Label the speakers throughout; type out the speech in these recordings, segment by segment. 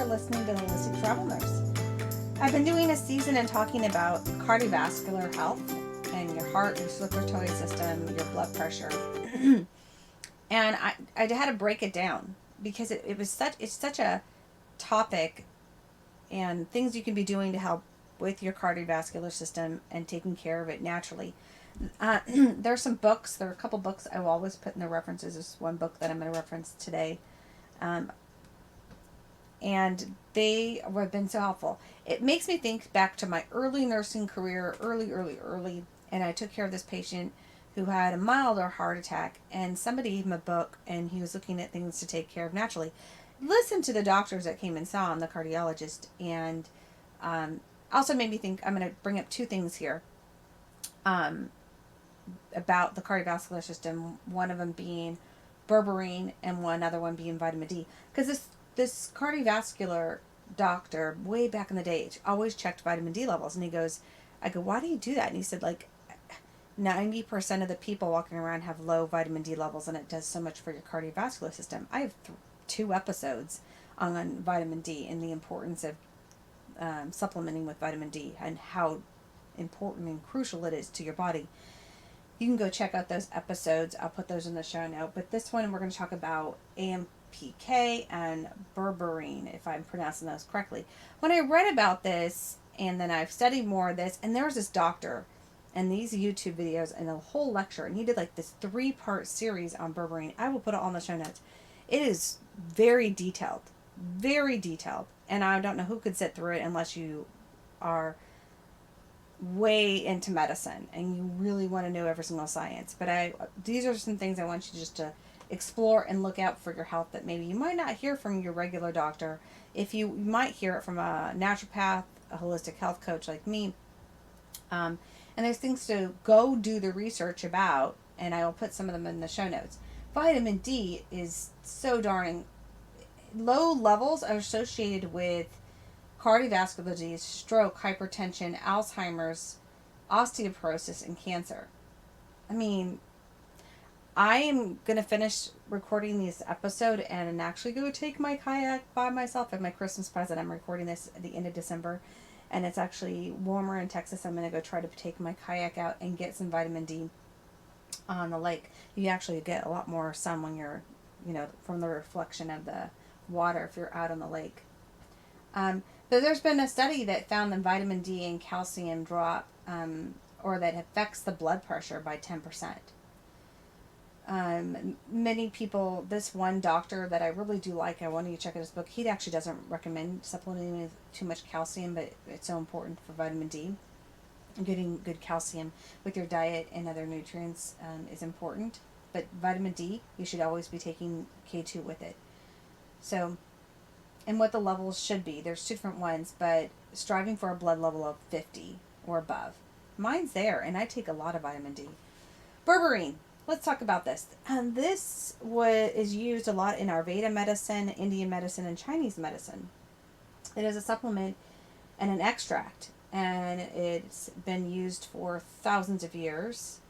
Speaker 1: for listening to the Holistic Travel Nurse. I've been doing a season and talking about cardiovascular health and your heart, your circulatory system, your blood pressure. And I had to break it down because it's such a topic and things you can be doing to help with your cardiovascular system and taking care of it naturally. There are a couple books I will always put in the references. There's one book that I'm going to reference today. And they have been so helpful. It makes me think back to my early nursing career, early, and I took care of this patient who had a milder heart attack, and somebody gave him a book, and he was looking at things to take care of naturally. Listen to the doctors that came and saw him, the cardiologist, and also made me think. I'm going to bring up two things here about the cardiovascular system. One of them being Berberine, and one other one being vitamin D, because this cardiovascular doctor way back in the day always checked vitamin D levels, and I go, why do you do that? And he said, like, 90% of the people walking around have low vitamin D levels, and it does so much for your cardiovascular system. I have 2 episodes on vitamin D and the importance of supplementing with vitamin D and how important and crucial it is to your body. You can go check out those episodes. I'll put those in the show note. But this one, we're going to talk about AMPK and Berberine, if I'm pronouncing those correctly. When I read about this, and then I've studied more of this, and there was this doctor and these YouTube videos and a whole lecture, and he did like this 3-part series on Berberine. I will put it all in the show notes. It is very detailed, and I don't know who could sit through it unless you are way into medicine and you really want to know every single science. But these are some things I want you just to explore and look out for your health that maybe you might not hear from your regular doctor. If you might hear it from a naturopath, a holistic health coach like me. And there's things to go do the research about, and I will put some of them in the show notes. Vitamin D is so darning. Low levels are associated with cardiovascular disease, stroke, hypertension, Alzheimer's, osteoporosis, and cancer. I mean, I am going to finish recording this episode and actually go take my kayak by myself as my Christmas present. I'm recording this at the end of December, and it's actually warmer in Texas. I'm going to go try to take my kayak out and get some vitamin D on the lake. You actually get a lot more sun when you're, from the reflection of the water if you're out on the lake. But there's been a study that found that vitamin D and calcium drop, or that affects the blood pressure by 10%. Many people, this one doctor that I really do like, I want you to check out his book. He actually doesn't recommend supplementing with too much calcium, but it's so important for vitamin D. Getting good calcium with your diet and other nutrients is important. But vitamin D, you should always be taking K2 with it. So, and what the levels should be. There's 2 different ones, but striving for a blood level of 50 or above. Mine's there, and I take a lot of vitamin D. Berberine. Let's talk about this. And this is used a lot in Ayurveda medicine, Indian medicine, and Chinese medicine. It is a supplement and an extract, and it's been used for thousands of years.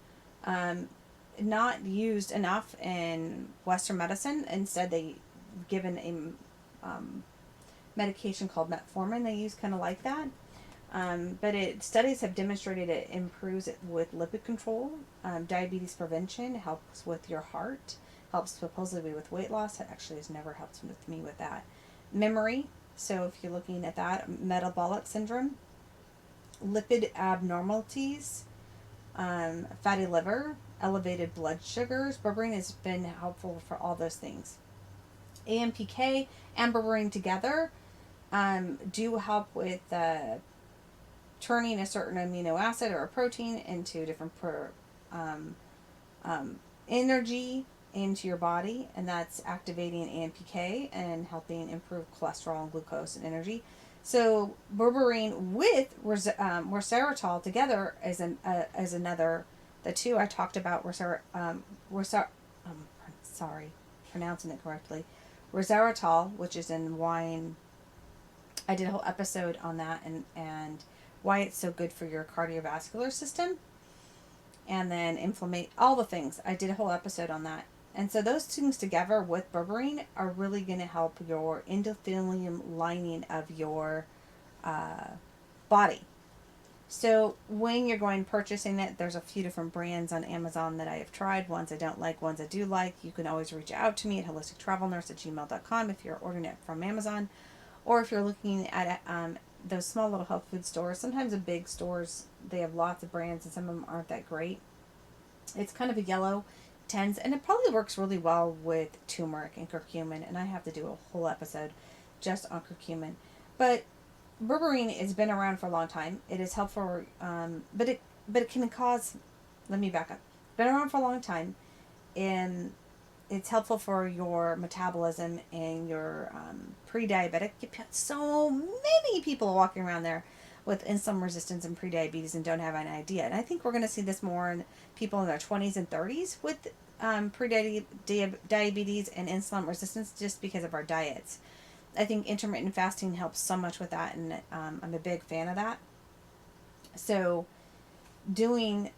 Speaker 1: Not used enough in Western medicine. Instead, they given a medication called metformin. They use kind of like that. But studies have demonstrated it improves it with lipid control, diabetes prevention, helps with your heart, helps supposedly with weight loss. It actually has never helped with me with that. Memory, so if you're looking at that, metabolic syndrome, lipid abnormalities, fatty liver, elevated blood sugars. Berberine has been helpful for all those things. AMPK and Berberine together do help with turning a certain amino acid or a protein into different energy into your body, and that's activating AMPK and helping improve cholesterol and glucose and energy. So Berberine with resveratrol together is another. The 2 I talked about sorry, pronouncing it correctly. Resveratrol, which is in wine. I did a whole episode on that and why it's so good for your cardiovascular system. And then all the things. I did a whole episode on that. And so those things together with berberine are really going to help your endothelium lining of your body. So when you're going purchasing it, there's a few different brands on Amazon that I have tried. Ones I don't like, ones I do like. You can always reach out to me at holistictravelnurse@gmail.com if you're ordering it from Amazon. Or if you're looking at those small little health food stores. Sometimes the big stores, they have lots of brands and some of them aren't that great. It's kind of a yellow tends, and it probably works really well with turmeric and curcumin, and I have to do a whole episode just on curcumin. But berberine has been around for a long time. It is helpful, but it can cause. Let me back up. Been around for a long time, and it's helpful for your metabolism and your pre-diabetic. You got so many people walking around there with insulin resistance and pre-diabetes and don't have an idea. And I think we're going to see this more in people in their 20s and 30s with pre-diabetes and insulin resistance just because of our diets. I think intermittent fasting helps so much with that, and I'm a big fan of that. So doing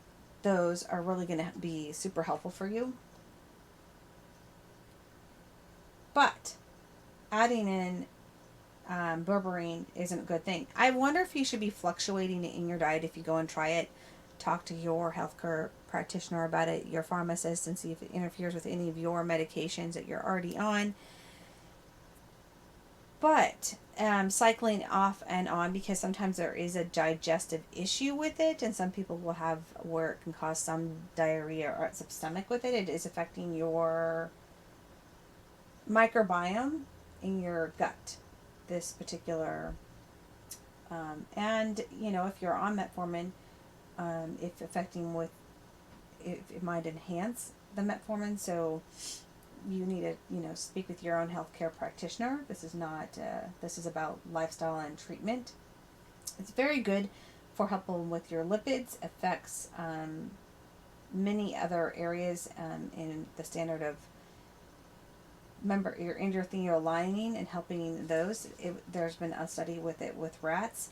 Speaker 1: those are really going to be super helpful for you. But adding in berberine isn't a good thing. I wonder if you should be fluctuating it in your diet if you go and try it. Talk to your healthcare practitioner about it, your pharmacist, and see if it interferes with any of your medications that you're already on. But cycling off and on, because sometimes there is a digestive issue with it, and some people will have where it can cause some diarrhea or some stomach with it. It is affecting your microbiome in your gut, this particular and if you're on metformin, if affecting with it might enhance the metformin, so you need to speak with your own healthcare practitioner. This is not this is about lifestyle and treatment. It's very good for helping with your lipids, affects many other areas in the standard of your endothelial lining and helping those. There's been a study with it with rats.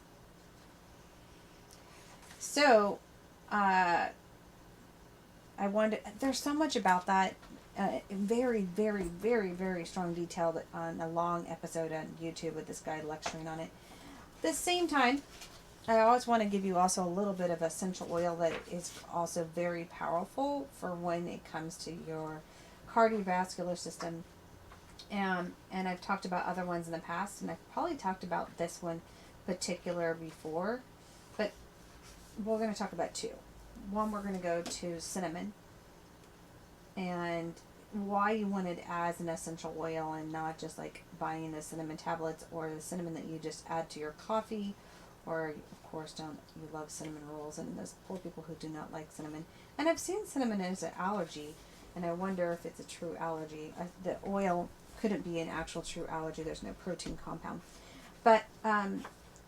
Speaker 1: So I wanted, there's so much about that. Very, very, very, very strong detail on a long episode on YouTube with this guy lecturing on it. At the same time, I always want to give you also a little bit of essential oil that is also very powerful for when it comes to your cardiovascular system. And I've talked about other ones in the past, and I've probably talked about this one particular before, but we're going to talk about two. One, we're going to go to cinnamon and why you want it as an essential oil and not just like buying the cinnamon tablets or the cinnamon that you just add to your coffee, or of course you love cinnamon rolls, and those poor people who do not like cinnamon. And I've seen cinnamon as an allergy, and I wonder if it's a true allergy. The oil couldn't be an actual true allergy. There's no protein compound. But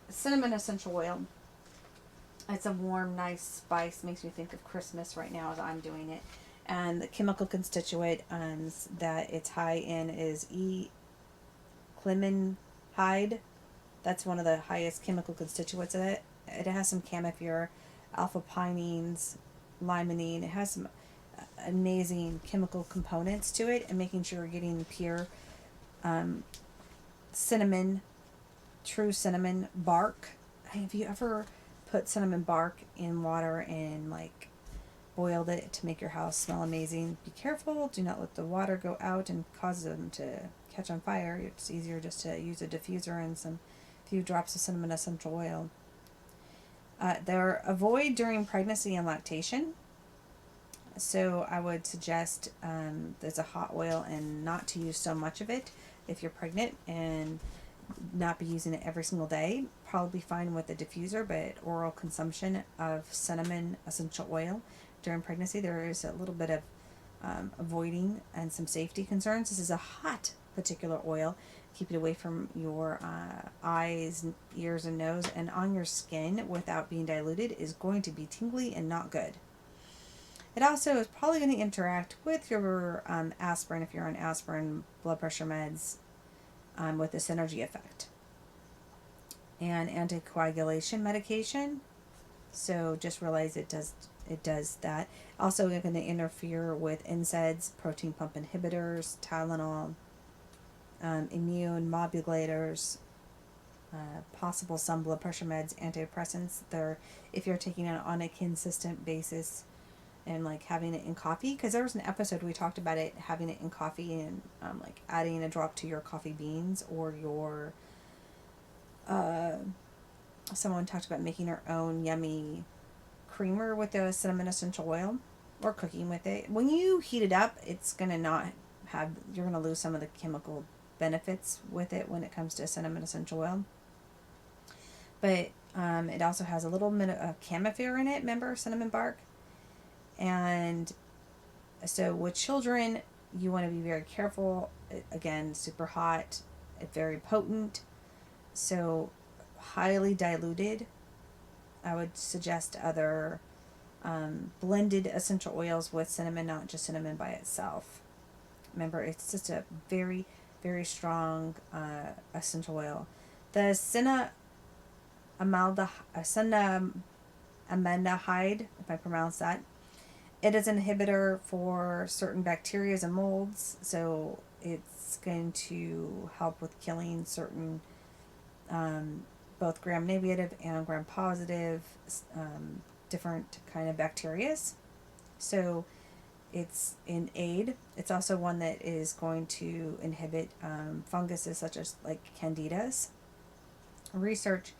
Speaker 1: cinnamon essential oil, it's a warm, nice spice. Makes me think of Christmas right now as I'm doing it. And the chemical constituent that it's high in is E-clemenhide. That's one of the highest chemical constituents of it. It has some camphor, alpha-pinene, limonene. It has some amazing chemical components to it, and making sure you're getting pure cinnamon, true cinnamon bark. Have you ever put cinnamon bark in water and like boiled it to make your house smell amazing? Be careful, do not let the water go out and cause them to catch on fire. It's easier just to use a diffuser and some few drops of cinnamon essential oil. They're avoid during pregnancy and lactation. So I would suggest there's a hot oil and not to use so much of it if you're pregnant, and not be using it every single day. Probably fine with a diffuser, but oral consumption of cinnamon essential oil during pregnancy, there is a little bit of avoiding and some safety concerns. This is a hot particular oil. Keep it away from your eyes, ears, and nose, and on your skin without being diluted is going to be tingly and not good. It also is probably going to interact with your aspirin if you're on aspirin, blood pressure meds, with the synergy effect. And anticoagulation medication. So just realize it it does that. Also, it's going to interfere with NSAIDs, protein pump inhibitors, Tylenol, immune modulators, possible some blood pressure meds, antidepressants. They're, if you're taking it on a consistent basis and like having it in coffee, because there was an episode we talked about it, having it in coffee and like adding a drop to your coffee beans or your someone talked about making her own yummy creamer with the cinnamon essential oil or cooking with it. When you heat it up, it's gonna not have, you're gonna lose some of the chemical benefits with it when it comes to cinnamon essential oil. But it also has a little bit of camphor in it, remember, cinnamon bark. And so with children, you want to be very careful. Again, super hot, very potent. So highly diluted. I would suggest other blended essential oils with cinnamon, not just cinnamon by itself. Remember, it's just a very, very strong essential oil. The cinnamaldehyde, if I pronounce that, it is an inhibitor for certain bacteria and molds, so it's going to help with killing certain both gram-negative and gram-positive different kind of bacterias. So it's in aid. It's also one that is going to inhibit funguses such as like candidas. Research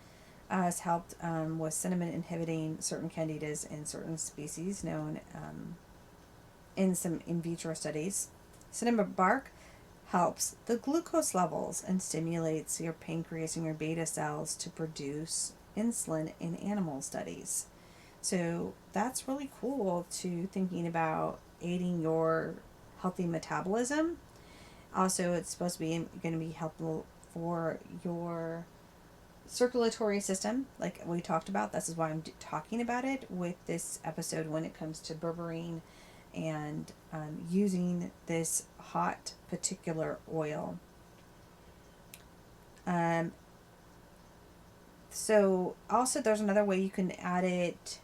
Speaker 1: has helped with cinnamon inhibiting certain candidas in certain species known in some in vitro studies. Cinnamon bark helps the glucose levels and stimulates your pancreas and your beta cells to produce insulin in animal studies. So that's really cool to thinking about aiding your healthy metabolism. Also, it's supposed to be going to be helpful for your circulatory system, like we talked about. This is why I'm talking about it with this episode when it comes to berberine and using this hot particular oil. So also there's another way you can add it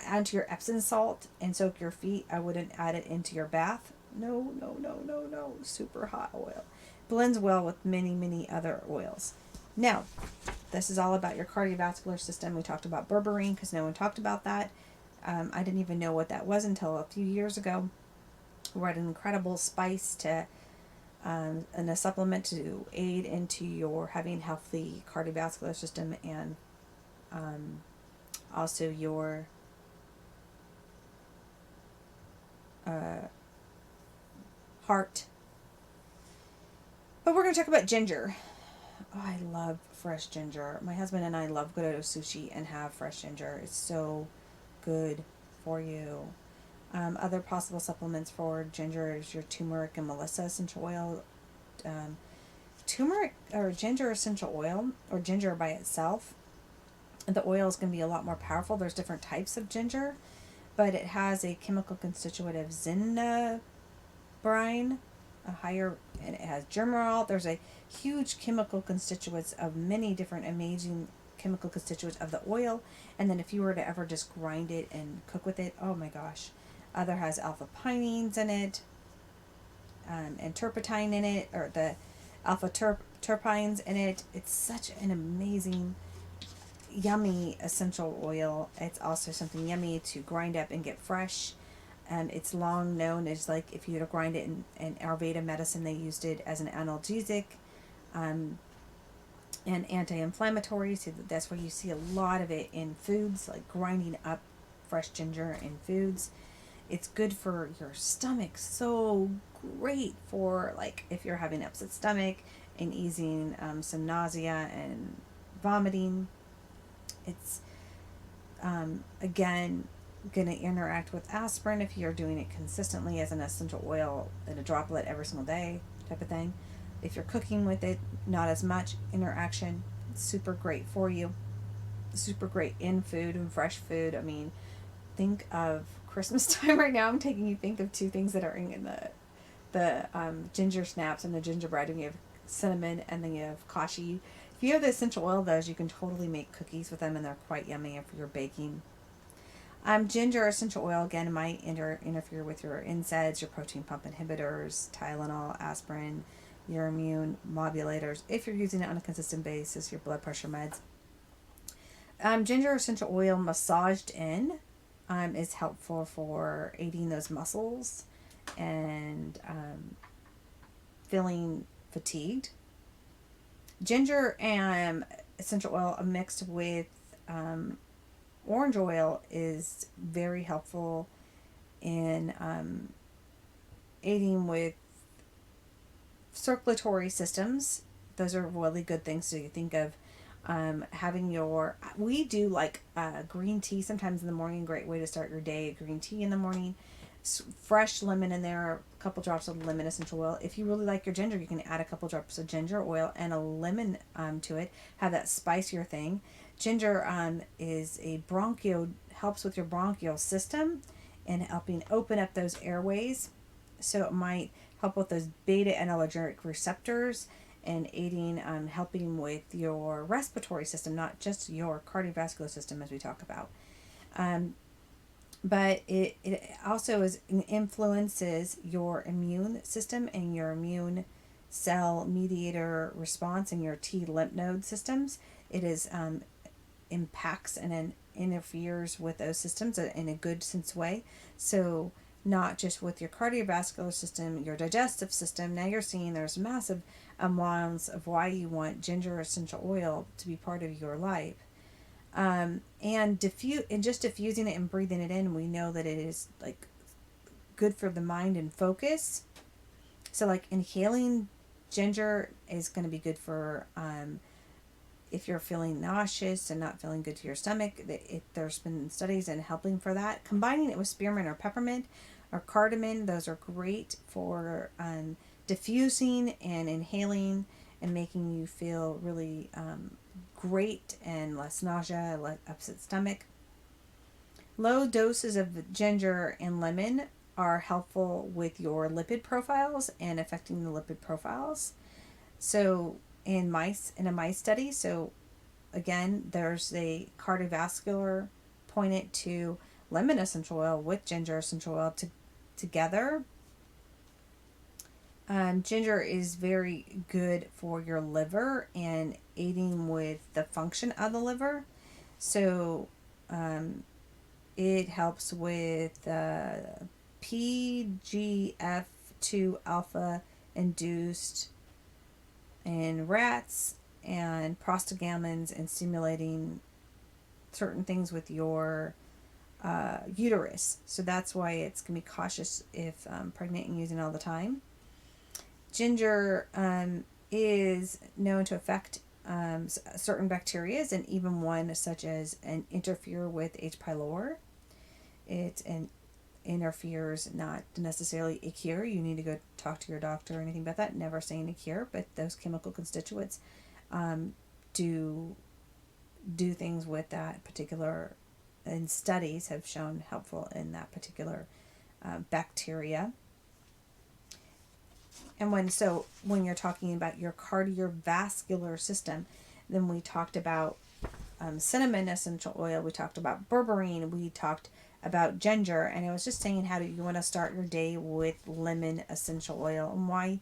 Speaker 1: onto your Epsom salt and soak your feet. I wouldn't add it into your bath. No. Super hot oil. Blends well with many other oils. Now, this is all about your cardiovascular system. We talked about berberine because no one talked about that. I didn't even know what that was until a few years ago. What an incredible spice to and a supplement to aid into your having healthy cardiovascular system and also your heart. But we're going to talk about ginger. Oh, I love fresh ginger. My husband and I love go to sushi and have fresh ginger. It's so good for you. Other possible supplements for ginger is your turmeric and melissa essential oil. Turmeric or ginger essential oil, or ginger by itself, the oil is going to be a lot more powerful. There's different types of ginger, but it has a chemical constituent of zinnabrine, a higher, and it has germorol. There's a huge chemical constituents of many different amazing chemical constituents of the oil. And then if you were to ever just grind it and cook with it, oh my gosh. Other has alpha pinene in it, and turpentine in it, or the alpha terpenes in it. It's such an amazing, yummy essential oil. It's also something yummy to grind up and get fresh. It's long known as, like, if you were to grind it in Ayurveda medicine, they used it as an analgesic and anti-inflammatory. So that's where you see a lot of it in foods, like grinding up fresh ginger in foods. It's good for your stomach, so great for, like, if you're having upset stomach and easing some nausea and vomiting. It's again going to interact with aspirin if you're doing it consistently as an essential oil in a droplet every single day type of thing. If you're cooking with it, not as much interaction. It's super great for you. Super great in food and fresh food. I mean, think of Christmas time right now. I'm taking you think of two things that are in the ginger snaps and the gingerbread. And you have cinnamon and then you have kashi. If you have the essential oil, those you can totally make cookies with them, and they're quite yummy for your baking. Ginger essential oil, again, might interfere with your NSAIDs, your protein pump inhibitors, Tylenol, aspirin, your immune modulators. If you're using it on a consistent basis, your blood pressure meds. Ginger essential oil massaged in is helpful for aiding those muscles and feeling fatigued. Ginger and essential oil mixed with orange oil is very helpful in aiding with circulatory systems. Those are really good things to think of. We do like green tea sometimes in the morning. Great way to start your day. Green tea in the morning. Fresh lemon in there, a couple drops of lemon essential oil. If you really like your ginger, you can add a couple drops of ginger oil and a lemon to it. Have that spicier thing. Ginger helps with your bronchial system and helping open up those airways. So it might help with those beta analgesic receptors and aiding, helping with your respiratory system, not just your cardiovascular system as we talk about. But it also influences your immune system and your immune cell mediator response and your T lymph node systems. It impacts and interferes with those systems in a good sense way. So not just with your cardiovascular system, your digestive system. Now you're seeing there's massive amounts of why you want ginger essential oil to be part of your life. And just diffusing it and breathing it in, we know that it is like good for the mind and focus. So like inhaling ginger is going to be good for if you're feeling nauseous and not feeling good to your stomach. There's been studies in helping for that. Combining it with spearmint or peppermint or cardamom, those are great for diffusing and inhaling and making you feel really great and less nausea, less upset stomach. Low doses of ginger and lemon are helpful with your lipid profiles and affecting the lipid profiles. So in a mice study, so again, there's a cardiovascular pointed to lemon essential oil with ginger essential oil together. Ginger is very good for your liver and aiding with the function of the liver. So it helps with PGF2 alpha induced in rats and prostaglandins and stimulating certain things with your uterus. So that's why it's going to be cautious if pregnant and using all the time. Ginger is known to affect certain bacteria and even one such as interfere with H. pylori. It interferes, not necessarily a cure. You need to go talk to your doctor or anything about that. Never saying a cure, but those chemical constituents do things with that particular, and studies have shown helpful in that particular bacteria. And when you're talking about your cardiovascular system, then we talked about cinnamon essential oil, we talked about berberine, we talked about ginger, and I was just saying how do you want to start your day with lemon essential oil and why.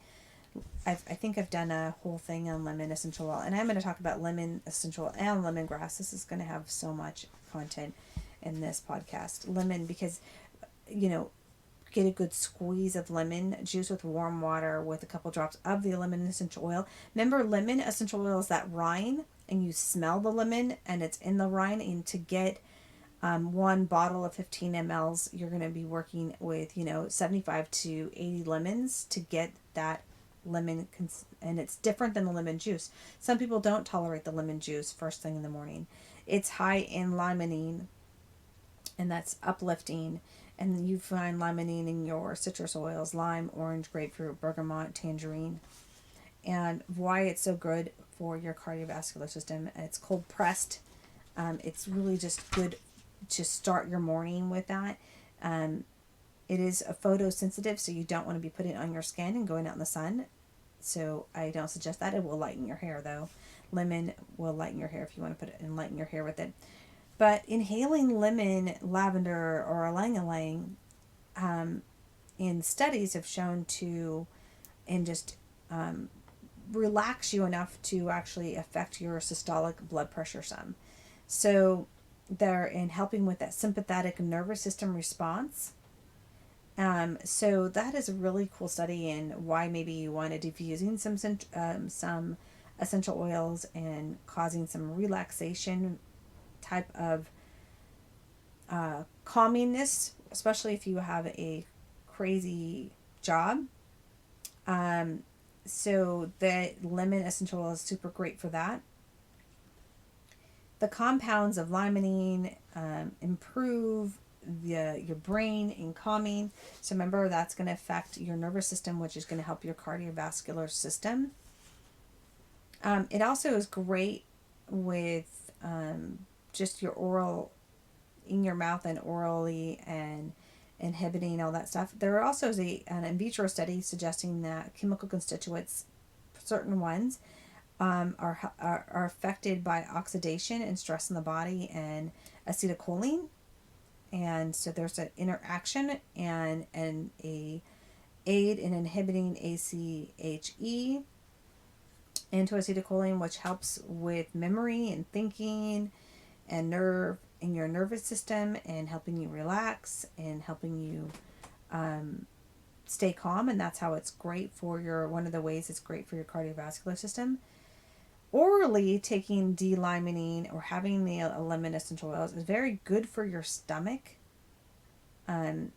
Speaker 1: I think I've done a whole thing on lemon essential oil, and I'm going to talk about lemon essential oil and lemongrass. This is going to have so much content in this podcast. Lemon, because get a good squeeze of lemon juice with warm water with a couple drops of the lemon essential oil. Remember, lemon essential oil is that rind, and you smell the lemon and it's in the rind. And to get one bottle of 15 mLs, you're going to be working with 75 to 80 lemons to get that lemon, and it's different than the lemon juice. Some people don't tolerate the lemon juice first thing in the morning. It's high in limonene, and that's uplifting. And you find limonene in your citrus oils: lime, orange, grapefruit, bergamot, tangerine. And why it's so good for your cardiovascular system. It's cold pressed. It's really just good to start your morning with that. It is a photosensitive, so you don't want to be putting it on your skin and going out in the sun. So I don't suggest that. It will lighten your hair though. Lemon will lighten your hair if you want to put it and lighten your hair with it. But inhaling lemon, lavender, or ylang ylang in studies have shown to, and just relax you enough to actually affect your systolic blood pressure some. So they're in helping with that sympathetic nervous system response. So that is a really cool study in why maybe you wanted diffusing some essential oils and causing some relaxation type of calmingness, especially if you have a crazy job. So the lemon essential oil is super great for that. The compounds of limonene improve your brain in calming. So remember, that's going to affect your nervous system, which is going to help your cardiovascular system. It also is great with just your oral, in your mouth and orally, and inhibiting all that stuff. There also is an in vitro study suggesting that chemical constituents, certain ones, are affected by oxidation and stress in the body and acetylcholine. And so there's an interaction and a aid in inhibiting ACHE into acetylcholine, which helps with memory and thinking and nerve in your nervous system, and helping you relax and helping you stay calm. And that's how it's great for one of the ways it's great for your cardiovascular system. Orally, taking D-limonene or having the lemon essential oils is very good for your stomach, and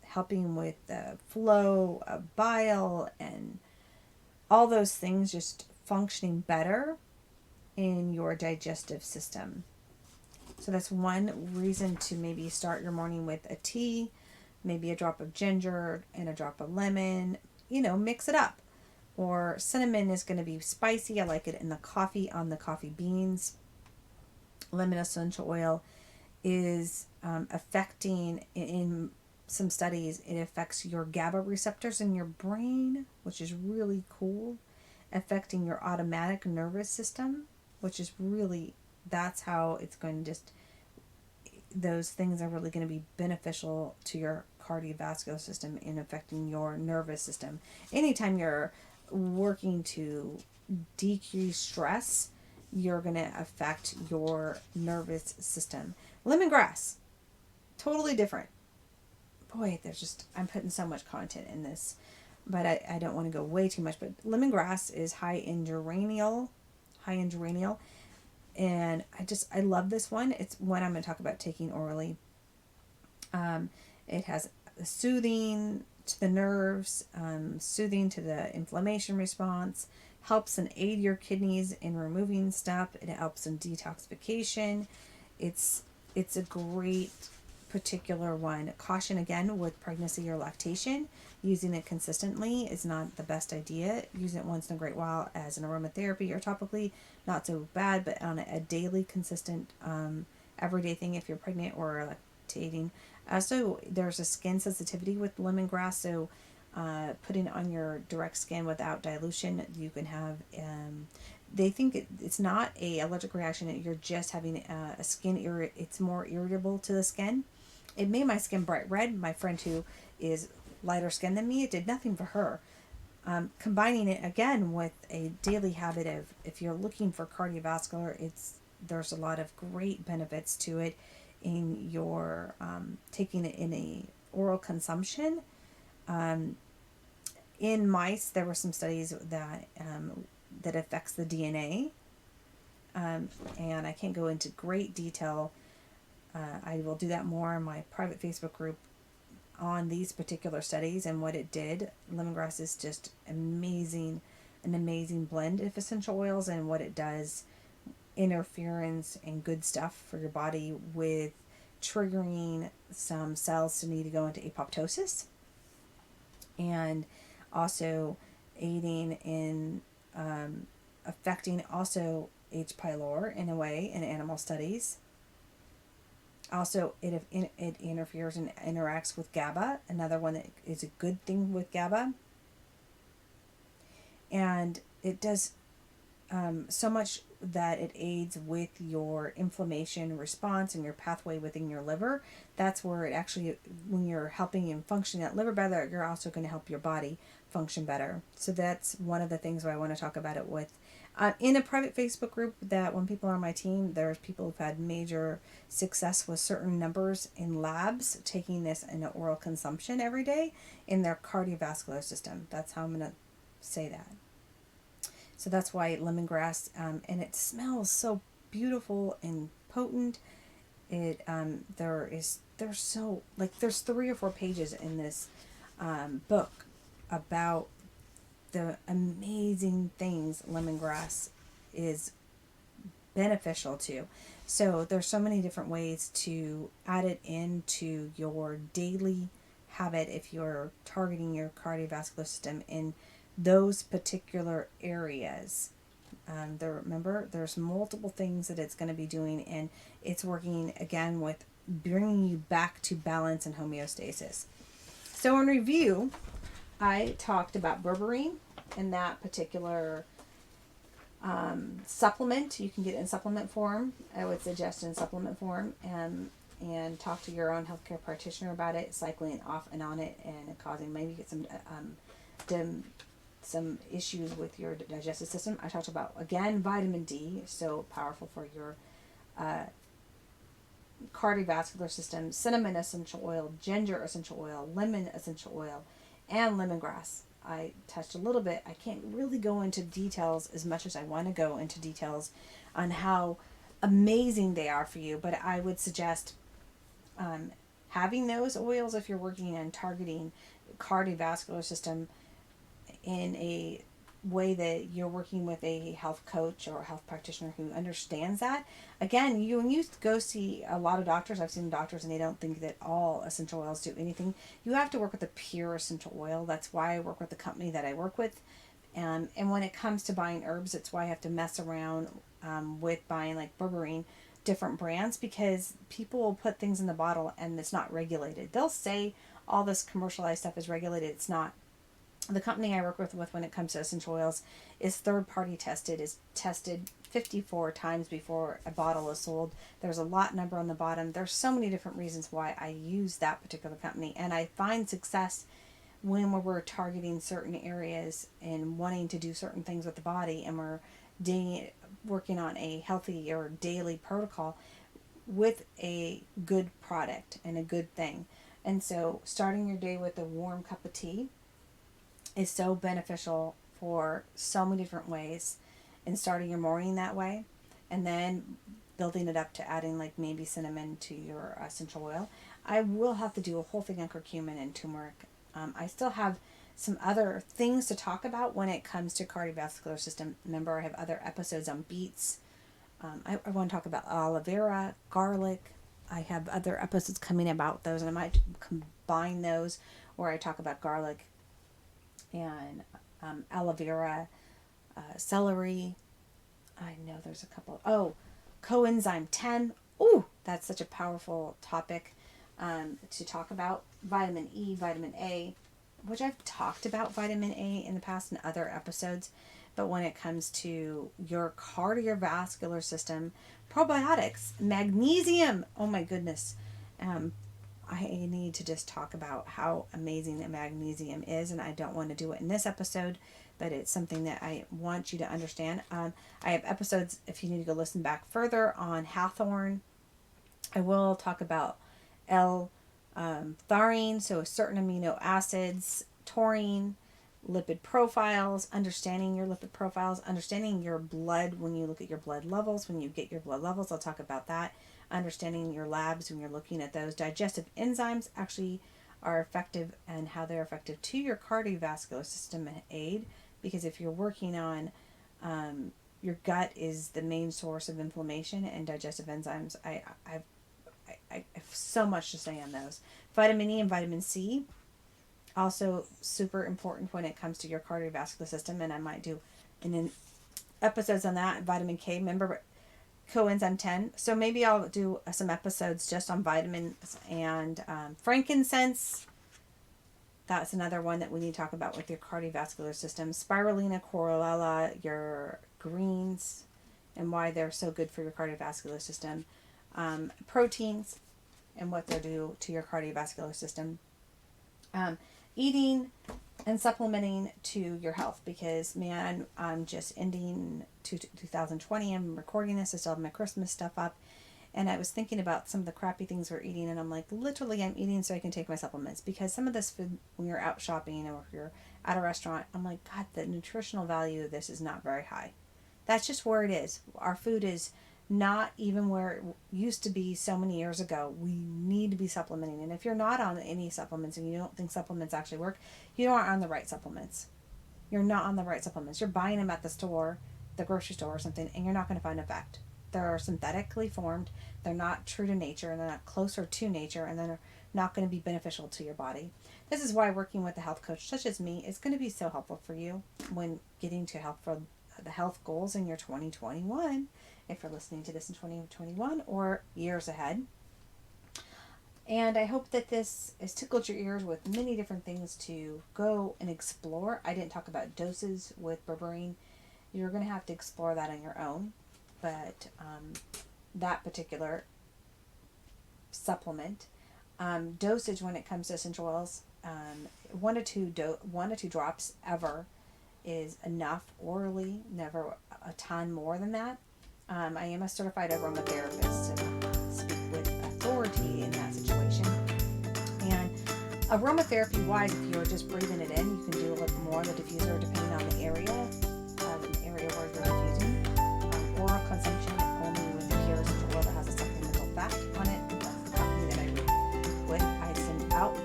Speaker 1: helping with the flow of bile and all those things, just functioning better in your digestive system. So that's one reason to maybe start your morning with a tea, maybe a drop of ginger and a drop of lemon, mix it up. Or cinnamon is going to be spicy. I like it in the coffee, on the coffee beans. Lemon essential oil is affecting, in some studies, it affects your GABA receptors in your brain, which is really cool. Affecting your automatic nervous system, which is really, that's how it's going to just, those things are really going to be beneficial to your cardiovascular system in affecting your nervous system. Anytime you're working to decrease stress, you're going to affect your nervous system. Lemongrass, totally different. Boy, I'm putting so much content in this, but I don't want to go way too much. But lemongrass is high in geraniol, and I love this one. It's one I'm going to talk about taking orally. It has soothing to the nerves, soothing to the inflammation response, helps and aid your kidneys in removing stuff. It helps in detoxification. It's a great particular one. Caution again with pregnancy or lactation. Using it consistently is not the best idea. Using it once in a great while as an aromatherapy or topically, not so bad, but on a daily, consistent, everyday thing if you're pregnant or lactating. So there's a skin sensitivity with lemongrass, so putting it on your direct skin without dilution, you can have, they think it's not a allergic reaction, you're just having a skin it's more irritable to the skin. It made my skin bright red. My friend who is lighter skinned than me, it did nothing for her. Combining it again with a daily habit of, if you're looking for cardiovascular, there's a lot of great benefits to it in your taking it in a oral consumption. In mice, there were some studies that affects the DNA, and I can't go into great detail. I will do that more in my private Facebook group on these particular studies and what it did. Lemongrass is just an amazing blend of essential oils, and what it does, interference and good stuff for your body with triggering some cells to need to go into apoptosis, and also aiding in affecting also H. pylori in a way in animal studies. Also, it interferes and interacts with GABA, another one that is a good thing with GABA. And it does so much that it aids with your inflammation response and your pathway within your liver. That's where it actually, when you're helping and functioning that liver better, you're also going to help your body function better. So that's one of the things where I want to talk about it with. In a private Facebook group that when people are on my team, there's people who've had major success with certain numbers in labs taking this in an oral consumption every day in their cardiovascular system. That's how I'm going to say that. So that's why lemongrass, and it smells so beautiful and potent. It there's 3 or 4 pages in this book about the amazing things lemongrass is beneficial to. So there's so many different ways to add it into your daily habit if you're targeting your cardiovascular system in those particular areas. Remember, there's multiple things that it's going to be doing, and it's working again with bringing you back to balance and homeostasis. So in review, I talked about berberine and that particular supplement. You can get it in supplement form. I would suggest in supplement form, and talk to your own healthcare practitioner about it, cycling off and on it, and causing maybe get some issues with your digestive system. I talked about, again, vitamin D, so powerful for your cardiovascular system, cinnamon essential oil, ginger essential oil, lemon essential oil, and lemongrass. I touched a little bit. I can't really go into details as much as I want to go into details on how amazing they are for you, but I would suggest having those oils if you're working on targeting cardiovascular system in a way that you're working with a health coach or a health practitioner who understands that. Again, when you go see a lot of doctors, I've seen doctors and they don't think that all essential oils do anything. You have to work with a pure essential oil. That's why I work with the company that I work with. And when it comes to buying herbs, it's why I have to mess around with buying like berberine, different brands, because people will put things in the bottle and it's not regulated. They'll say all this commercialized stuff is regulated. It's not. The company I work with when it comes to essential oils is third-party tested, is tested 54 times before a bottle is sold. There's a lot number on the bottom. There's so many different reasons why I use that particular company, and I find success when we're targeting certain areas and wanting to do certain things with the body, and we're working on a healthy or daily protocol with a good product and a good thing. And so starting your day with a warm cup of tea is so beneficial for so many different ways, and starting your morning that way, and then building it up to adding like maybe cinnamon to your essential oil. I will have to do a whole thing on curcumin and turmeric. I still have some other things to talk about when it comes to cardiovascular system. Remember, I have other episodes on beets. I want to talk about aloe vera, garlic. I have other episodes coming about those, and I might combine those where I talk about garlic and aloe vera, celery. I know there's a couple. Oh, coenzyme 10. Ooh, that's such a powerful topic to talk about. Vitamin E, vitamin A, which I've talked about vitamin A in the past in other episodes. But when it comes to your cardiovascular system, probiotics, magnesium. Oh my goodness. I need to just talk about how amazing the magnesium is, and I don't want to do it in this episode, but it's something that I want you to understand. I have episodes, if you need to go listen back further, on hawthorn. I will talk about L-tharine, so certain amino acids, taurine, lipid profiles, understanding your lipid profiles, understanding your blood when you look at your blood levels, when you get your blood levels. I'll talk about that. Understanding your labs when you're looking at those. Digestive enzymes actually are effective, and how they're effective to your cardiovascular system aid, because if you're working on your gut is the main source of inflammation, and digestive enzymes, I have so much to say on those. Vitamin E and vitamin C, also super important when it comes to your cardiovascular system, and I might do episodes on that. Vitamin K, remember, coenzyme 10. So maybe I'll do some episodes just on vitamins. And frankincense, that's another one that we need to talk about with your cardiovascular system. Spirulina, chlorella, your greens, and why they're so good for your cardiovascular system. Proteins and what they do to your cardiovascular system. Eating and supplementing to your health, because man, I'm just ending 2020. I'm recording this. I still have my Christmas stuff up. And I was thinking about some of the crappy things we're eating, and I'm like, literally, I'm eating so I can take my supplements, because some of this food, when you're out shopping or if you're at a restaurant, I'm like, God, the nutritional value of this is not very high. That's just where it is. Our food is not even where it used to be so many years ago. We need to be supplementing. And if you're not on any supplements and you don't think supplements actually work, you aren't on the right supplements. You're not on the right supplements. You're buying them at the store, the grocery store or something, and you're not going to find effect. They're synthetically formed. They're not true to nature, and they're not closer to nature, and they're not going to be beneficial to your body. This is why working with a health coach such as me is going to be so helpful for you when getting to help for the health goals in your 2021, if you're listening to this in 2021 or years ahead. And I hope that this has tickled your ears with many different things to go and explore. I didn't talk about doses with Berberine. You're going to have to explore that on your own. But that particular supplement, dosage when it comes to essential oils, 1 to 2 drops ever is enough orally, never a ton more than that. I am a certified aromatherapist and speak with authority in that situation. And aromatherapy wise, if you're just breathing it in, you can do a little more on the diffuser depending on the area where you're diffusing. Oral consumption only with pure essential oil that has a supplemental fat on it. That's the company that I would. I send out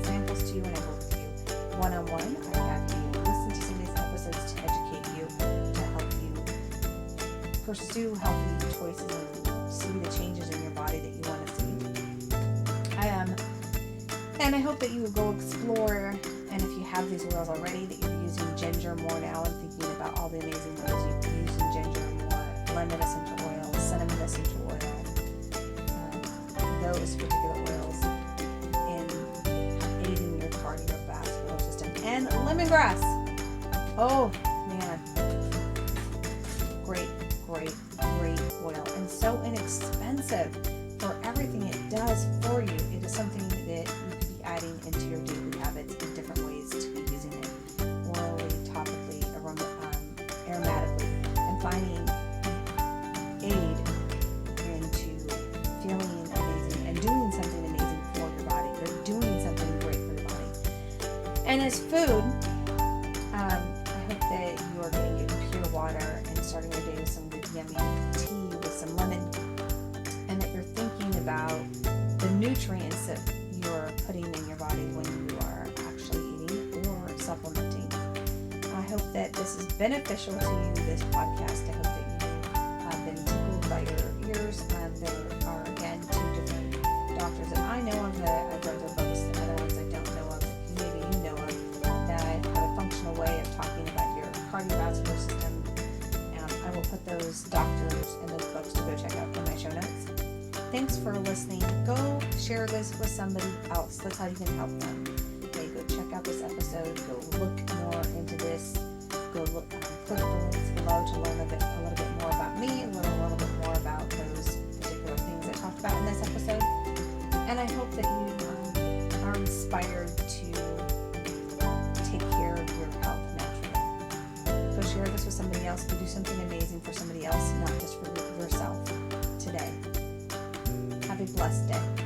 Speaker 1: samples to you and I work with you one-on-one. I have you listen to some of these episodes to educate you, to help you pursue healthy choices and see the changes in your body that you want to see. And I hope that you will go explore, and if you have these oils already, that you're using ginger more now and thinking about all the amazing oils you can use in ginger more, lemon essential oil, cinnamon essential oil, those particular oils in aiding your cardiovascular system. And lemongrass. Oh man, great oil, and so inexpensive for everything it does for you. It is something that you could be adding into your daily habits in different ways to be using it orally, topically, aromatically, and finding aid into feeling amazing and doing something amazing for your body. You're doing something great for your body. And as food, I hope that you are getting pure water and starting your day with some good yummy tea with some lemon, and that you're thinking about the nutrients that you're putting in your body when you are actually eating or supplementing. I hope that this is beneficial to you, this podcast. I hope that you have been tickled by your ears. There are, again, 2 different doctors that I know of that I've read their books, and other ones I don't know of, maybe you know of, that have a functional way of talking about your cardiovascular system. I will put those doctors and those books to go check out in my show notes. Thanks for listening. Go share this with somebody else. That's how you can help them. Okay, go check out this episode. Go look more into this. Go look, click the links below to learn a little bit more about me, and learn a little bit more about those particular things I talked about in this episode. And I hope that you are inspired to take care of your health naturally. Go share this with somebody else. Go do something amazing for somebody else, not just for yourself today. Have a blessed day.